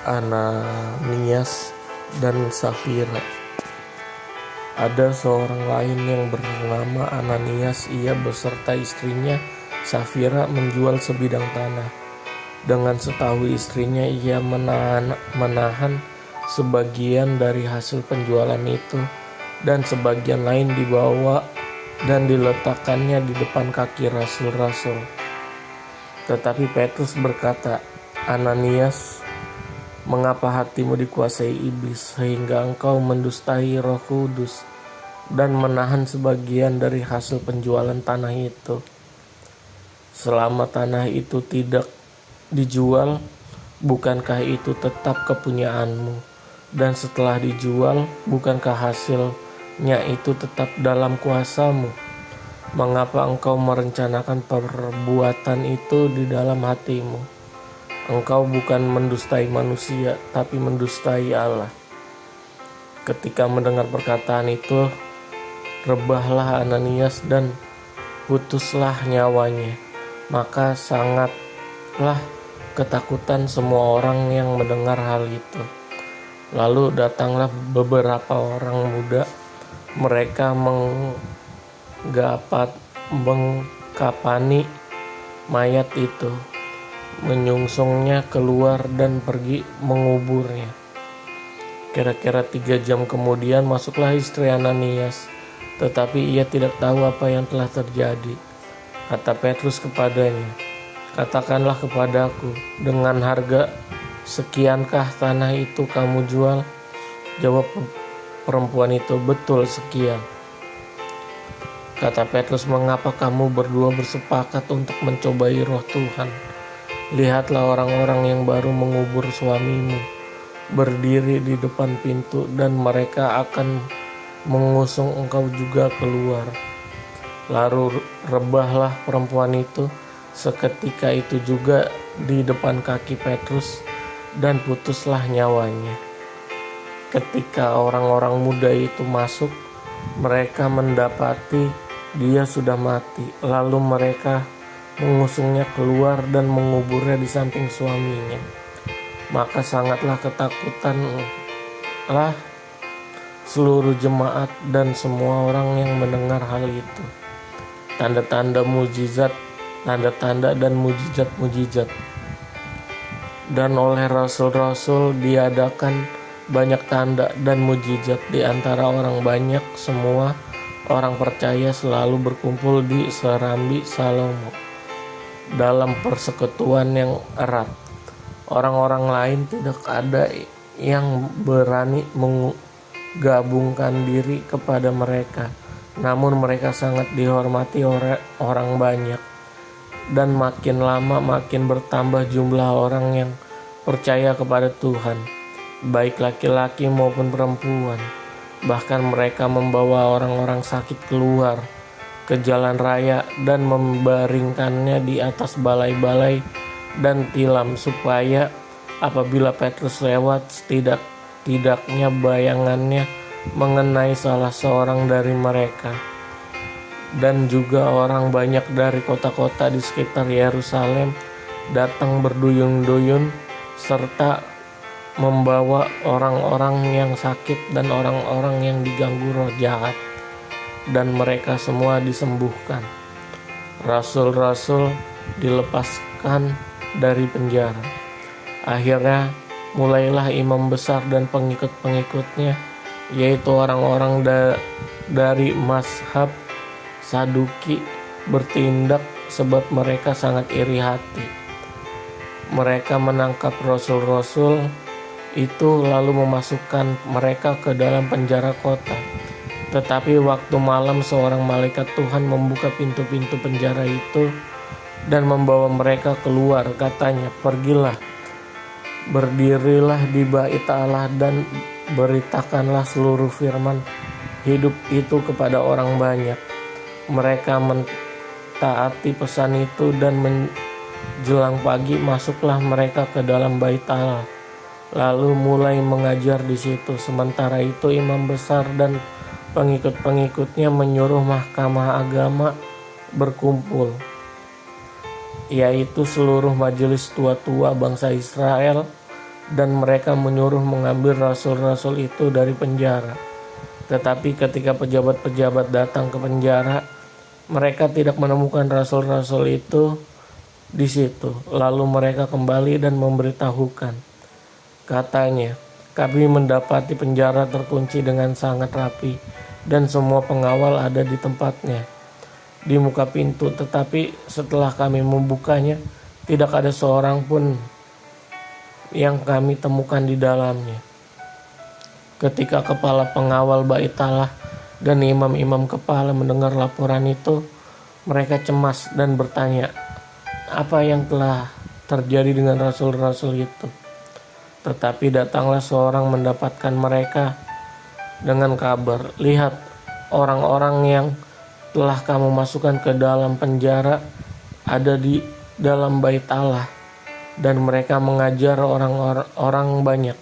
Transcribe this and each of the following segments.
Ananias dan Safira. Ada seorang lain yang bernama Ananias. Ia beserta istrinya Safira menjual sebidang tanah. Dengan setahu istrinya, ia menahan sebagian dari hasil penjualan itu, dan sebagian lain dibawa dan diletakkannya di depan kaki rasul-rasul. Tetapi Petrus berkata, "Ananias, mengapa hatimu dikuasai iblis sehingga engkau mendustai Roh Kudus dan menahan sebagian dari hasil penjualan tanah itu? Selama tanah itu tidak dijual, bukankah itu tetap kepunyaanmu? Dan setelah dijual, bukankah hasilnya itu tetap dalam kuasamu? Mengapa engkau merencanakan perbuatan itu di dalam hatimu? Engkau bukan mendustai manusia, tapi mendustai Allah." Ketika mendengar perkataan itu, rebahlah Ananias dan putuslah nyawanya. Maka sangatlah ketakutan semua orang yang mendengar hal itu. Lalu datanglah beberapa orang muda. Mereka mengkapani mayat itu, menyungsungnya keluar dan pergi menguburnya. Kira-kira 3 jam kemudian masuklah istri Ananias, tetapi ia tidak tahu apa yang telah terjadi. Kata Petrus kepadanya, "Katakanlah kepadaku, dengan harga sekiankah tanah itu kamu jual?" Jawab perempuan itu, "Betul, sekian." Kata Petrus, "Mengapa kamu berdua bersepakat untuk mencobai Roh Tuhan? Lihatlah, orang-orang yang baru mengubur suamimu berdiri di depan pintu, dan mereka akan mengusung engkau juga keluar." Lalu rebahlah perempuan itu seketika itu juga di depan kaki Petrus, dan putuslah nyawanya. Ketika orang-orang muda itu masuk, mereka mendapati dia sudah mati. Lalu mereka mengusungnya keluar dan menguburnya di samping suaminya. Maka sangatlah ketakutanlah seluruh jemaat dan semua orang yang mendengar hal itu. Tanda-tanda dan mujizat. Dan oleh rasul-rasul diadakan banyak tanda dan mujizat di antara orang banyak. Semua orang percaya selalu berkumpul di Serambi Salomo dalam persekutuan yang erat. Orang-orang lain tidak ada yang berani menggabungkan diri kepada mereka, namun mereka sangat dihormati oleh orang banyak, dan makin lama makin bertambah jumlah orang yang percaya kepada Tuhan, baik laki-laki maupun perempuan. Bahkan mereka membawa orang-orang sakit keluar ke jalan raya dan membaringkannya di atas balai-balai dan tilam, supaya apabila Petrus lewat, setidak-tidaknya bayangannya mengenai salah seorang dari mereka. Dan juga orang banyak dari kota-kota di sekitar Yerusalem datang berduyun-duyun serta membawa orang-orang yang sakit dan orang-orang yang diganggu roh jahat, dan mereka semua disembuhkan. Rasul-rasul dilepaskan dari penjara. Akhirnya mulailah imam besar dan pengikut-pengikutnya, yaitu orang-orang dari mazhab Saduki, bertindak sebab mereka sangat iri hati. Mereka menangkap rasul-rasul itu lalu memasukkan mereka ke dalam penjara kota. Tetapi waktu malam seorang malaikat Tuhan membuka pintu-pintu penjara itu dan membawa mereka keluar. Katanya, "Pergilah, berdirilah di bait Allah dan beritakanlah seluruh firman hidup itu kepada orang banyak." Mereka mentaati pesan itu, dan menjelang pagi masuklah mereka ke dalam bait Allah, lalu mulai mengajar di situ. Sementara itu imam besar dan pengikut-pengikutnya menyuruh mahkamah agama berkumpul, yaitu seluruh majelis tua-tua bangsa Israel, dan mereka menyuruh mengambil rasul-rasul itu dari penjara. Tetapi ketika pejabat-pejabat datang ke penjara, mereka tidak menemukan rasul-rasul itu di situ. Lalu mereka kembali dan memberitahukan. Katanya, kami mendapati penjara terkunci dengan sangat rapi dan semua pengawal ada di tempatnya di muka pintu, tetapi setelah kami membukanya, tidak ada seorang pun yang kami temukan di dalamnya. Ketika kepala pengawal bait Allah dan imam-imam kepala mendengar laporan itu, mereka cemas dan bertanya, apa yang telah terjadi dengan rasul-rasul itu? Tetapi datanglah seorang mendapatkan mereka dengan kabar, lihat, orang-orang yang telah kamu masukkan ke dalam penjara ada di dalam bait Allah, dan mereka mengajar orang-orang banyak.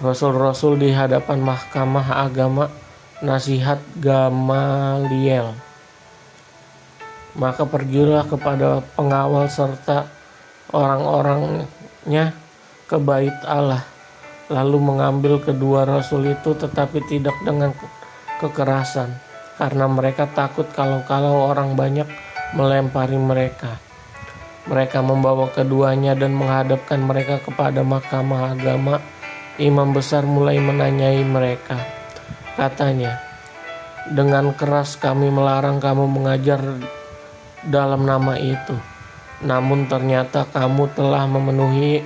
Rasul-rasul di hadapan mahkamah agama nasihat Gamaliel. Maka pergilah kepada pengawal serta orang-orangnya ke bait Allah, lalu mengambil kedua rasul itu, tetapi tidak dengan kekerasan, karena mereka takut kalau orang banyak melempari mereka. Mereka membawa keduanya dan menghadapkan mereka kepada mahkamah agama. Imam besar mulai menanyai mereka. Katanya, dengan keras kami melarang kamu mengajar dalam nama itu. Namun ternyata kamu telah memenuhi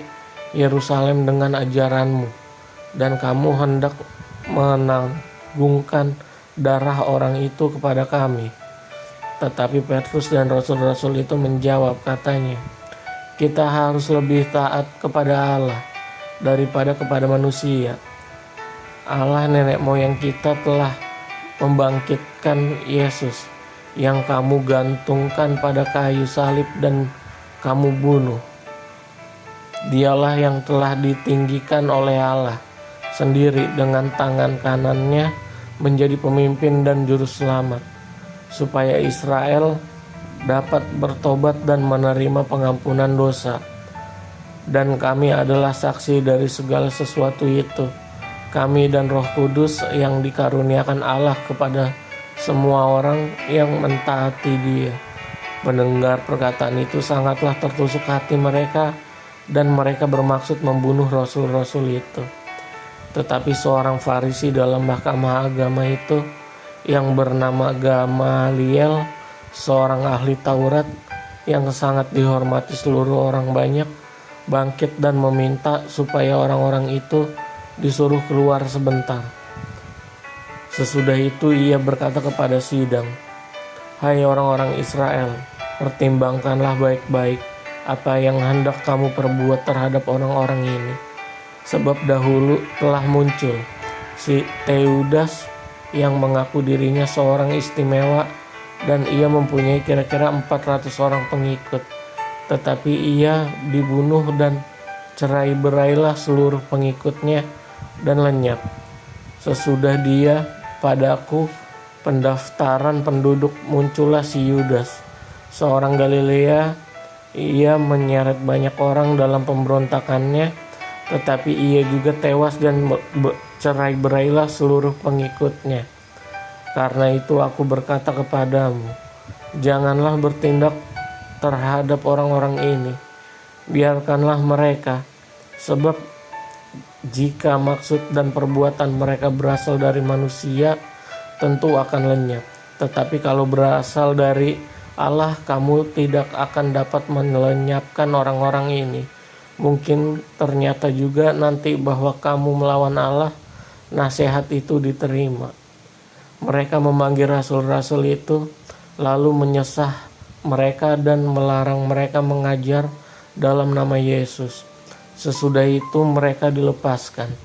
Yerusalem dengan ajaranmu, dan kamu hendak menanggungkan darah orang itu kepada kami. Tetapi Petrus dan rasul-rasul itu menjawab, katanya, kita harus lebih taat kepada Allah daripada kepada manusia. Allah nenek moyang kita telah membangkitkan Yesus yang kamu gantungkan pada kayu salib dan kamu bunuh. Dialah yang telah ditinggikan oleh Allah sendiri dengan tangan kanannya menjadi pemimpin dan juru selamat, supaya Israel dapat bertobat dan menerima pengampunan dosa. Dan kami adalah saksi dari segala sesuatu itu, kami dan Roh Kudus yang dikaruniakan Allah kepada semua orang yang mentaati Dia. Mendengar perkataan itu sangatlah tertusuk hati mereka, dan mereka bermaksud membunuh rasul-rasul itu. Tetapi seorang Farisi dalam mahkamah agama itu yang bernama Gamaliel, seorang ahli Taurat yang sangat dihormati seluruh orang banyak, bangkit dan meminta supaya orang-orang itu disuruh keluar sebentar. Sesudah itu ia berkata kepada sidang, hai orang-orang Israel, pertimbangkanlah baik-baik apa yang hendak kamu perbuat terhadap orang-orang ini. Sebab dahulu telah muncul si Teudas yang mengaku dirinya seorang istimewa, dan ia mempunyai kira-kira 400 orang pengikut. Tetapi ia dibunuh dan cerai-berailah seluruh pengikutnya dan lenyap. Sesudah dia padaku pendaftaran penduduk, muncullah si Yudas, seorang Galilea. Ia menyeret banyak orang dalam pemberontakannya, tetapi ia juga tewas dan cerai-berailah seluruh pengikutnya. Karena itu aku berkata kepadamu, janganlah bertindak terhadap orang-orang ini, biarkanlah mereka, sebab jika maksud dan perbuatan mereka berasal dari manusia, tentu akan lenyap. Tetapi kalau berasal dari Allah, kamu tidak akan dapat melenyapkan orang-orang ini. Mungkin ternyata juga nanti bahwa kamu melawan Allah, nasihat itu diterima. Mereka memanggil rasul-rasul itu, lalu menyesah mereka dan melarang mereka mengajar dalam nama Yesus. Sesudah itu mereka dilepaskan.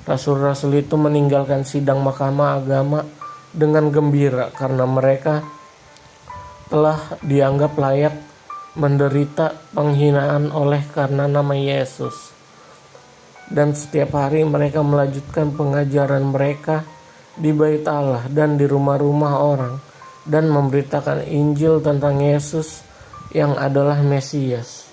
Rasul-rasul itu meninggalkan sidang mahkamah agama dengan gembira karena mereka telah dianggap layak menderita penghinaan oleh karena nama Yesus. Dan setiap hari mereka melanjutkan pengajaran mereka di bait Allah dan di rumah-rumah orang, dan memberitakan Injil tentang Yesus yang adalah Mesias.